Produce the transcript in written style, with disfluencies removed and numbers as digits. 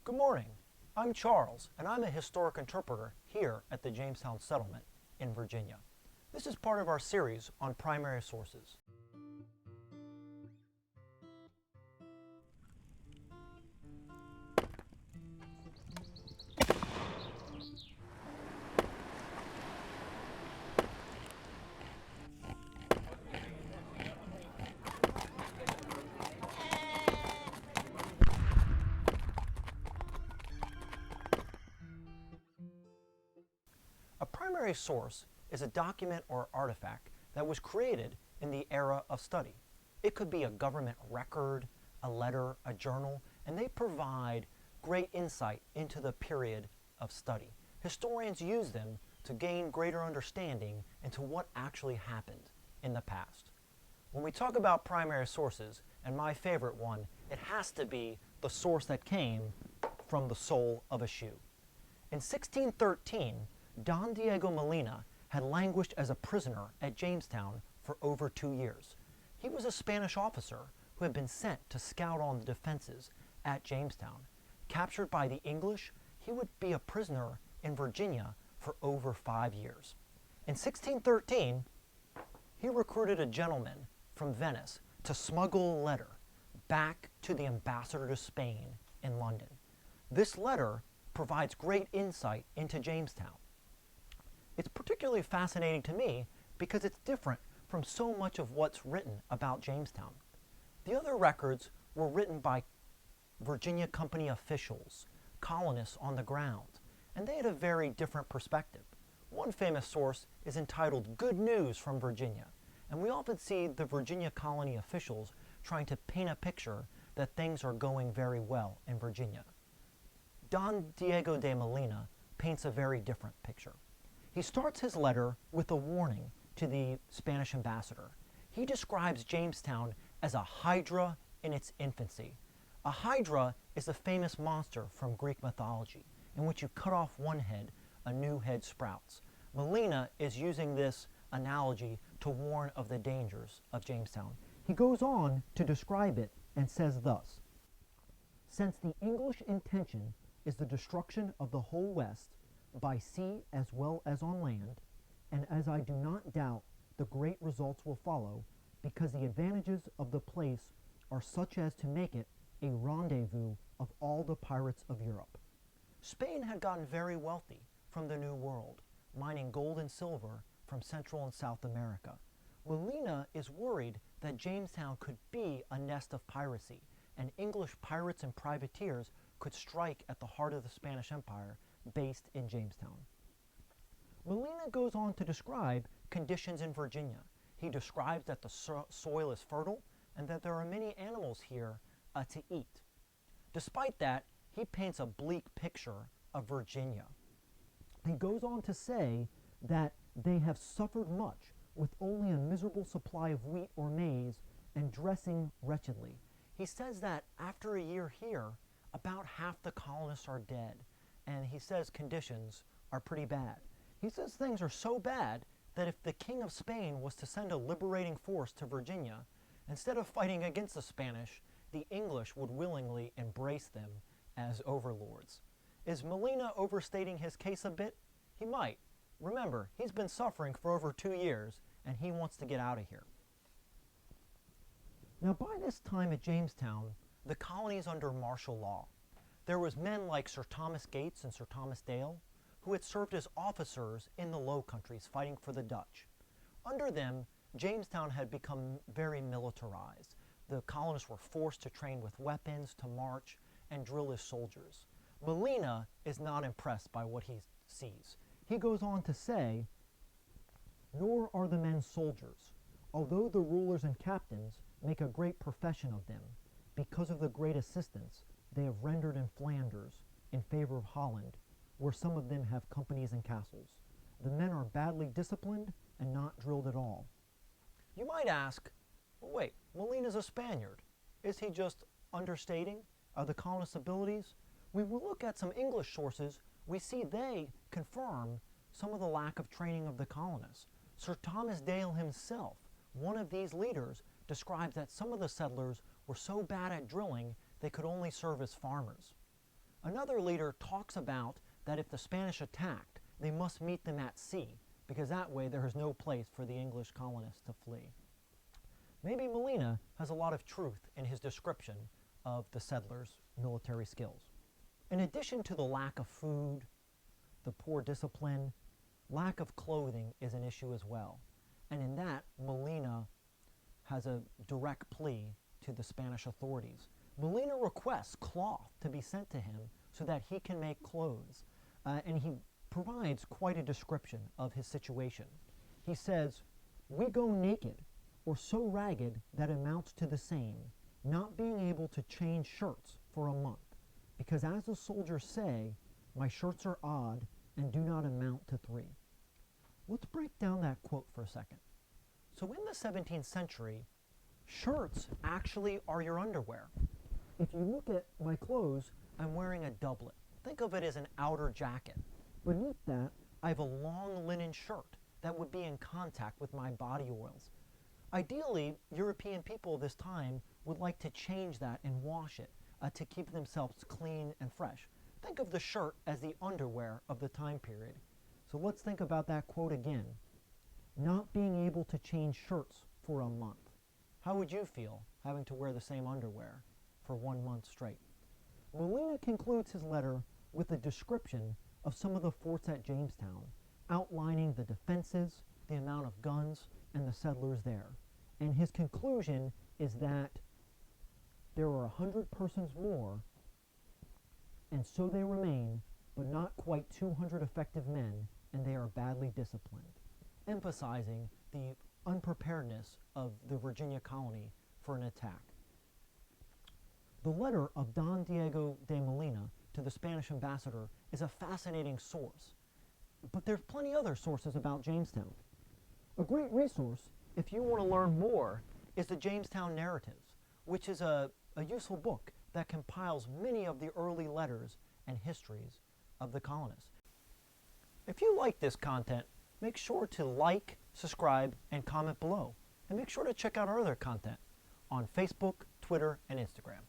Good morning. I'm Charles, and I'm a historic interpreter here at the Jamestown Settlement in Virginia. This is part of our series on primary sources. A primary source is a document or artifact that was created in the era of study. It could be a government record, a letter, a journal, and they provide great insight into the period of study. Historians use them to gain greater understanding into what actually happened in the past. When we talk about primary sources, and my favorite one, it has to be the source that came from the sole of a shoe. In 1613, Don Diego de Molina had languished as a prisoner at Jamestown for over 2 years. He was a Spanish officer who had been sent to scout on the defenses at Jamestown. Captured by the English, he would be a prisoner in Virginia for over 5 years. In 1613, he recruited a gentleman from Venice to smuggle a letter back to the ambassador to Spain in London. This letter provides great insight into Jamestown. It's particularly fascinating to me because it's different from so much of what's written about Jamestown. The other records were written by Virginia Company officials, colonists on the ground, and they had a very different perspective. One famous source is entitled Good News from Virginia, and we often see the Virginia colony officials trying to paint a picture that things are going very well in Virginia. Don Diego de Molina paints a very different picture. He starts his letter with a warning to the Spanish ambassador. He describes Jamestown as a Hydra in its infancy. A Hydra is a famous monster from Greek mythology, in which you cut off one head, a new head sprouts. Molina is using this analogy to warn of the dangers of Jamestown. He goes on to describe it and says thus: "Since the English intention is the destruction of the whole West, by sea as well as on land, and as I do not doubt the great results will follow, because the advantages of the place are such as to make it a rendezvous of all the pirates of Europe." Spain had gotten very wealthy from the New World, mining gold and silver from Central and South America. Molina is worried that Jamestown could be a nest of piracy, and English pirates and privateers could strike at the heart of the Spanish Empire based in Jamestown. Molina goes on to describe conditions in Virginia. He describes that the soil is fertile and that there are many animals here to eat. Despite that, he paints a bleak picture of Virginia. He goes on to say that they have suffered much with only a miserable supply of wheat or maize and dressing wretchedly. He says that after a year here, about half the colonists are dead, and he says conditions are pretty bad. He says things are so bad that if the King of Spain was to send a liberating force to Virginia, instead of fighting against the Spanish, the English would willingly embrace them as overlords. Is Molina overstating his case a bit? He might. Remember, he's been suffering for over 2 years, and he wants to get out of here. Now, by this time at Jamestown, the colony is under martial law. There was men like Sir Thomas Gates and Sir Thomas Dale, who had served as officers in the Low Countries fighting for the Dutch. Under them, Jamestown had become very militarized. The colonists were forced to train with weapons, to march, and drill as soldiers. Molina is not impressed by what he sees. He goes on to say, "Nor are the men soldiers, although the rulers and captains make a great profession of them, because of the great assistance they have rendered in Flanders in favor of Holland, where some of them have companies and castles. The men are badly disciplined and not drilled at all." You might ask, well, wait, Molina's a Spaniard. Is he just understating the colonists' abilities? When we look at some English sources, we see they confirm some of the lack of training of the colonists. Sir Thomas Dale himself, one of these leaders, describes that some of the settlers were so bad at drilling they could only serve as farmers. Another leader talks about that if the Spanish attacked, they must meet them at sea, because that way there is no place for the English colonists to flee. Maybe Molina has a lot of truth in his description of the settlers' military skills. In addition to the lack of food, the poor discipline, lack of clothing is an issue as well. And in that, Molina has a direct plea to the Spanish authorities. Molina requests cloth to be sent to him so that he can make clothes. And he provides quite a description of his situation. He says, "We go naked, or so ragged that amounts to the same, not being able to change shirts for a month, because as the soldiers say, my shirts are odd and do not amount to 3. Let's break down that quote for a second. So in the 17th century, shirts actually are your underwear. If you look at my clothes, I'm wearing a doublet. Think of it as an outer jacket. Beneath that, I have a long linen shirt that would be in contact with my body oils. Ideally, European people of this time would like to change that and wash it to keep themselves clean and fresh. Think of the shirt as the underwear of the time period. So let's think about that quote again. Not being able to change shirts for a month. How would you feel having to wear the same underwear for 1 month straight? Molina concludes his letter with a description of some of the forts at Jamestown, outlining the defenses, the amount of guns, and the settlers there. And his conclusion is that there are 100 persons more, and so they remain, but not quite 200 effective men, and they are badly disciplined, emphasizing the unpreparedness of the Virginia colony for an attack. The letter of Don Diego de Molina to the Spanish ambassador is a fascinating source, but there's plenty other sources about Jamestown. A great resource, if you want to learn more, is the Jamestown Narratives, which is a useful book that compiles many of the early letters and histories of the colonists. If you like this content, make sure to like, subscribe, and comment below. And make sure to check out our other content on Facebook, Twitter, and Instagram.